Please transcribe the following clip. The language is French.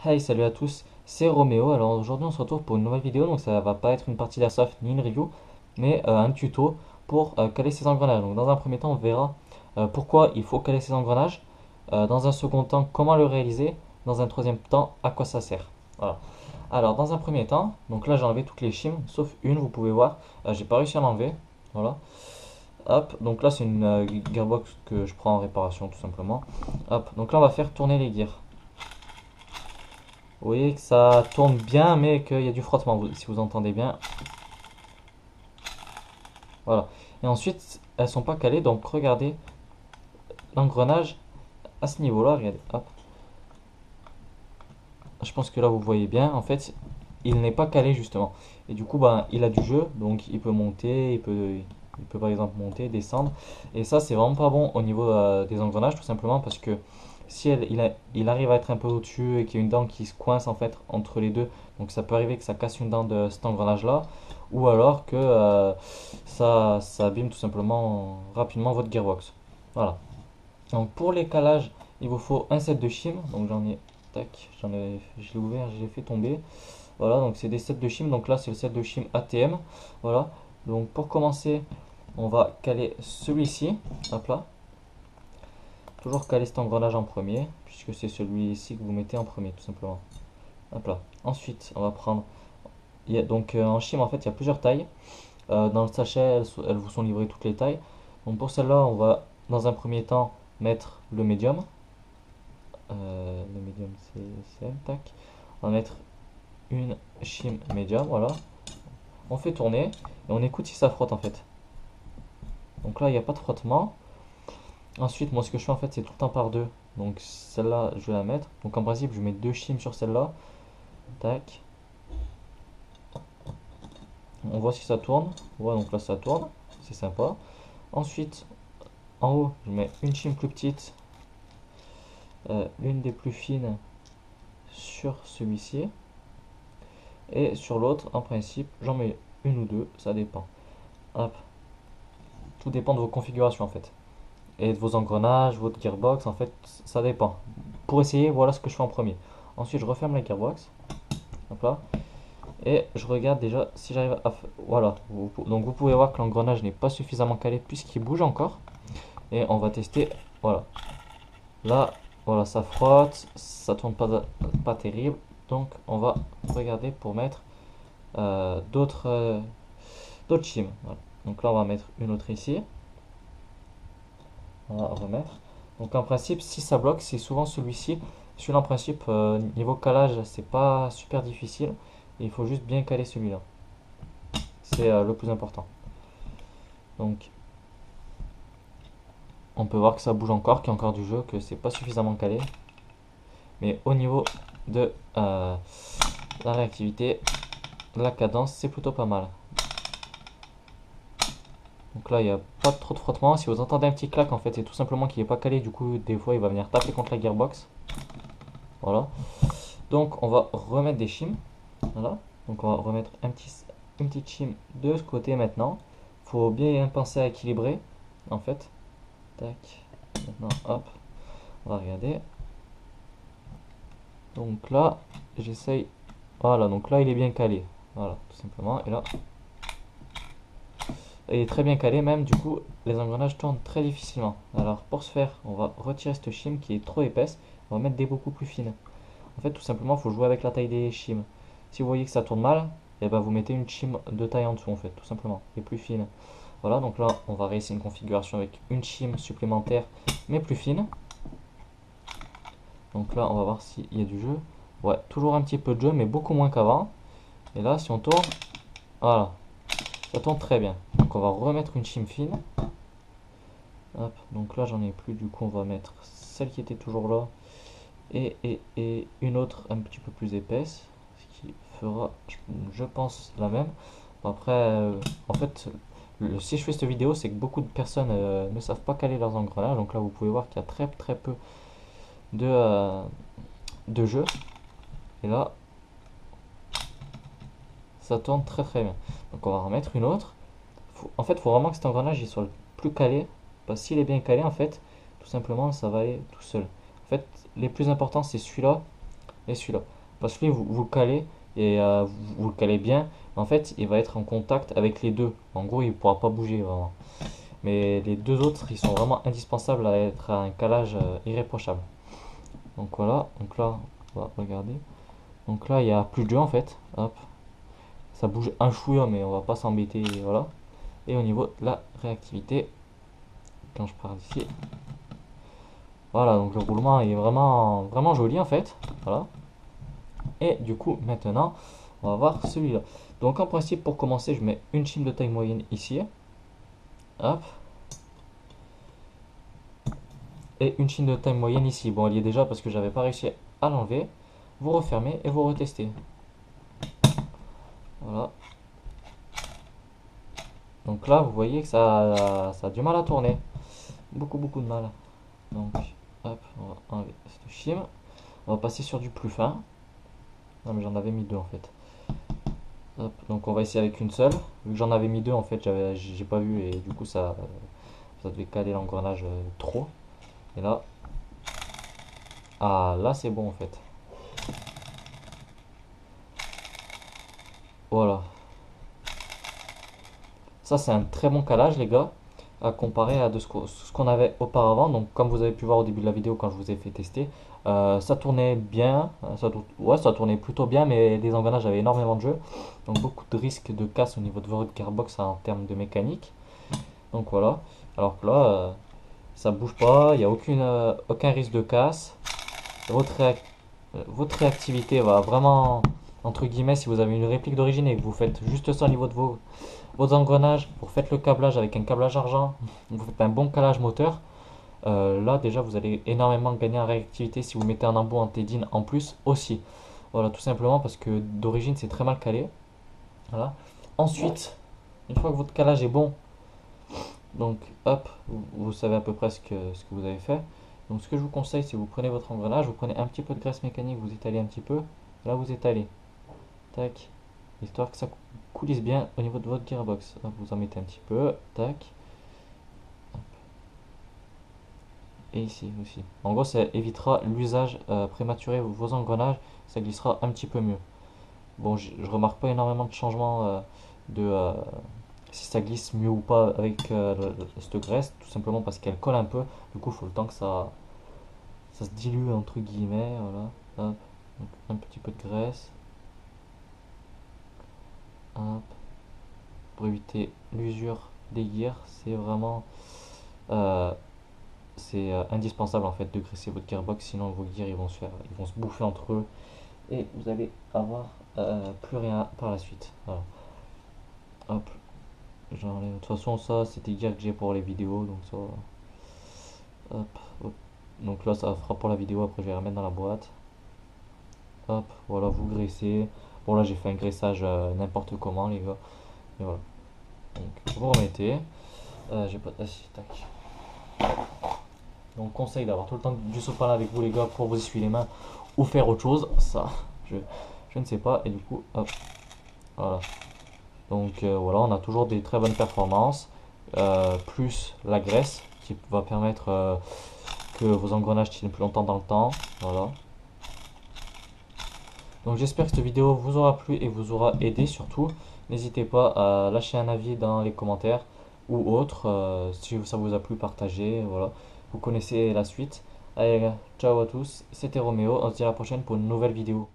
Hey, salut à tous, c'est Roméo. Alors aujourd'hui on se retrouve pour une nouvelle vidéo, donc ça va pas être une partie d'Airsoft ni une review, mais un tuto pour caler ses engrenages. Donc dans un premier temps on verra pourquoi il faut caler ses engrenages, dans un second temps comment le réaliser, dans un troisième temps à quoi ça sert. Voilà. Alors dans un premier temps, donc là j'ai enlevé toutes les shims, sauf une, vous pouvez voir, j'ai pas réussi à l'enlever. Voilà. Hop, donc là c'est une gearbox que je prends en réparation tout simplement. Hop, donc là on va faire tourner les gears. Vous voyez que ça tourne bien, mais qu'il y a du frottement, si vous entendez bien. Voilà. Et ensuite, elles sont pas calées, donc regardez l'engrenage à ce niveau-là. Regardez, hop. Je pense que là vous voyez bien. En fait, il n'est pas calé justement. Et du coup, ben, il a du jeu, donc il peut monter, il peut par exemple monter, descendre. Et ça, c'est vraiment pas bon au niveau des engrenages, tout simplement parce que si il arrive à être un peu au-dessus et qu'il y a une dent qui se coince en fait entre les deux, donc ça peut arriver que ça casse une dent de cet engrenage-là, ou alors que ça abîme tout simplement rapidement votre gearbox. Voilà. Donc pour les calages, il vous faut un set de shim. Donc tac, je l'ai ouvert, je l'ai fait tomber. Voilà, donc c'est des sets de shim. Donc là, c'est le set de shim ATM. Voilà. Donc pour commencer, on va caler celui-ci. Hop là. Toujours caler cet engrenage en premier, puisque c'est celui-ci que vous mettez en premier, tout simplement. Hop là. Ensuite, on va prendre. Donc en shim, en fait, il y a plusieurs tailles. Dans le sachet, elles vous sont livrées toutes les tailles. Donc pour celle-là, on va dans un premier temps mettre le médium. Le médium, c'est elle, tac. On va mettre une shim médium, voilà. On fait tourner et on écoute si ça frotte en fait. Donc là, il n'y a pas de frottement. Ensuite, moi, ce que je fais en fait, c'est tout le temps par deux. Donc celle-là, je vais la mettre. Donc en principe, je mets deux shims sur celle-là. Tac. On voit si ça tourne. Voilà, donc là, ça tourne. C'est sympa. Ensuite, en haut, je mets une shim plus petite. L'une des plus fines sur celui-ci. Et sur l'autre, en principe, j'en mets une ou deux. Ça dépend. Hop. Tout dépend de vos configurations en fait. Et de vos engrenages, votre gearbox, en fait, ça dépend. Pour essayer, voilà ce que je fais en premier. Ensuite, je referme la gearbox. Hop là. Et je regarde déjà si j'arrive à... Voilà. Donc vous pouvez voir que l'engrenage n'est pas suffisamment calé puisqu'il bouge encore. Et on va tester. Voilà. Là, voilà, ça frotte. Ça tourne pas terrible. Donc on va regarder pour mettre d'autres shims. Voilà. Donc là, on va mettre une autre ici. On va remettre. Donc en principe, si ça bloque, c'est souvent celui-ci. Celui-là, en principe, niveau calage, c'est pas super difficile. Et il faut juste bien caler celui-là. C'est le plus important. Donc on peut voir que ça bouge encore, qu'il y a encore du jeu, que c'est pas suffisamment calé. Mais au niveau de la réactivité, la cadence, c'est plutôt pas mal. Donc là, il n'y a pas trop de frottement. Si vous entendez un petit clac, en fait, c'est tout simplement qu'il n'est pas calé. Du coup, des fois, il va venir taper contre la gearbox. Voilà. Donc, on va remettre des shims. Voilà. Donc, on va remettre une petite shim de ce côté maintenant. Faut bien penser à équilibrer, en fait. Tac. Maintenant, hop. On va regarder. Donc là, j'essaye. Voilà. Donc là, il est bien calé. Voilà, tout simplement. Et là, il est très bien calé même. Du coup, les engrenages tournent très difficilement. Alors, pour ce faire, on va retirer cette shim qui est trop épaisse. On va mettre des beaucoup plus fines. En fait, tout simplement, il faut jouer avec la taille des shims. Si vous voyez que ça tourne mal, et ben vous mettez une shim de taille en dessous, en fait, tout simplement, et plus fine. Voilà, donc là, on va réessayer une configuration avec une shim supplémentaire, mais plus fine. Donc là, on va voir s'il y a du jeu. Ouais, toujours un petit peu de jeu, mais beaucoup moins qu'avant. Et là, si on tourne, voilà, ça tourne très bien. Donc on va remettre une shim fine. Hop, donc là, j'en ai plus, du coup, on va mettre celle qui était toujours là. Et une autre un petit peu plus épaisse, ce qui fera, je pense, la même. Bon, après, en fait, si je fais cette vidéo, c'est que beaucoup de personnes ne savent pas caler leurs engrenages. Donc là, vous pouvez voir qu'il y a très très peu de, euh, de jeu. Et là, ça tourne très très bien. Donc on va remettre une autre. En fait, il faut vraiment que cet engrenage il soit le plus calé. Parce que s'il est bien calé, en fait, tout simplement, ça va aller tout seul. En fait, les plus importants, c'est celui-là et celui-là. Parce que lui, vous le calez et vous le calez bien. En fait, il va être en contact avec les deux. En gros, il ne pourra pas bouger vraiment. Mais les deux autres, ils sont vraiment indispensables à être à un calage irréprochable. Donc voilà, donc là, on va regarder. Donc là, il y a plus de jeu en fait. Hop, ça bouge un chouïa, mais on va pas s'embêter. Voilà. Et au niveau de la réactivité, quand je pars d'ici, voilà, donc le roulement est vraiment, vraiment joli en fait. Voilà. Et du coup, maintenant, on va voir celui-là. Donc en principe, pour commencer, je mets une chine de taille moyenne ici. Hop. Et une chine de taille moyenne ici. Bon, elle y est déjà parce que j'avais pas réussi à l'enlever. Vous refermez et vous retestez. Voilà. Donc là, vous voyez que ça a du mal à tourner. Beaucoup de mal. Donc, hop, on va enlever cette chime. On va passer sur du plus fin. Non, mais j'en avais mis deux en fait. Hop, donc on va essayer avec une seule. Vu que j'en avais mis deux en fait, j'ai pas vu et du coup ça devait caler l'engrenage trop. Et là, ah là c'est bon en fait. Voilà. Ça c'est un très bon calage les gars, à comparer à ce qu'on avait auparavant. Donc comme vous avez pu voir au début de la vidéo quand je vous ai fait tester, ça tournait bien, ouais ça tournait plutôt bien, mais les engrenages avaient énormément de jeu. Donc beaucoup de risques de casse au niveau de votre gearbox en termes de mécanique. Donc voilà. Alors que là, ça bouge pas, il n'y a aucun risque de casse. Votre, réac- Votre réactivité va vraiment, entre guillemets, si vous avez une réplique d'origine et que vous faites juste ça au niveau de vos engrenages, vous faites le câblage avec un câblage argent, vous faites un bon calage moteur, là déjà vous allez énormément gagner en réactivité si vous mettez un embout en T-DIN en plus aussi. Voilà, tout simplement parce que d'origine c'est très mal calé. Voilà. Ensuite, une fois que votre calage est bon, donc hop, vous savez à peu près ce que vous avez fait. Donc ce que je vous conseille, c'est vous prenez votre engrenage, vous prenez un petit peu de graisse mécanique, vous étalez un petit peu. Là vous étalez. Tac. Histoire que ça coulisse bien au niveau de votre gearbox. Hop, vous en mettez un petit peu. Tac. Et ici aussi. En gros, ça évitera l'usage prématuré de vos engrenages. Ça glissera un petit peu mieux. Bon, je remarque pas énormément de changements de si ça glisse mieux ou pas avec cette graisse, tout simplement parce qu'elle colle un peu. Du coup, il faut le temps que ça se dilue entre guillemets. Voilà. Hop. Donc, un petit peu de graisse. Hop. Pour éviter l'usure des gears, c'est vraiment euh, indispensable en fait de graisser votre gearbox, sinon vos gears ils vont se bouffer entre eux et vous allez avoir plus rien par la suite. Voilà. Hop, j'enlève. De toute façon, ça c'était gear que j'ai pour les vidéos, donc ça. Hop, hop. Donc là, ça fera pour la vidéo. Après, je vais remettre dans la boîte. Hop, voilà, vous graissez. Bon, là, j'ai fait un graissage n'importe comment, les gars. Et voilà. Donc, vous remettez. J'ai pas de. Ah, si, tac. Donc, conseil d'avoir tout le temps du sopalin avec vous, les gars, pour vous essuyer les mains ou faire autre chose. Ça, je, je ne sais pas. Et du coup, hop, voilà. Donc, voilà, on a toujours des très bonnes performances. Plus la graisse qui va permettre que vos engrenages tiennent plus longtemps dans le temps. Voilà. Donc j'espère que cette vidéo vous aura plu et vous aura aidé surtout. N'hésitez pas à lâcher un avis dans les commentaires ou autre. Si ça vous a plu, partagez. Voilà. Vous connaissez la suite. Allez, ciao à tous. C'était Roméo. On se dit à la prochaine pour une nouvelle vidéo.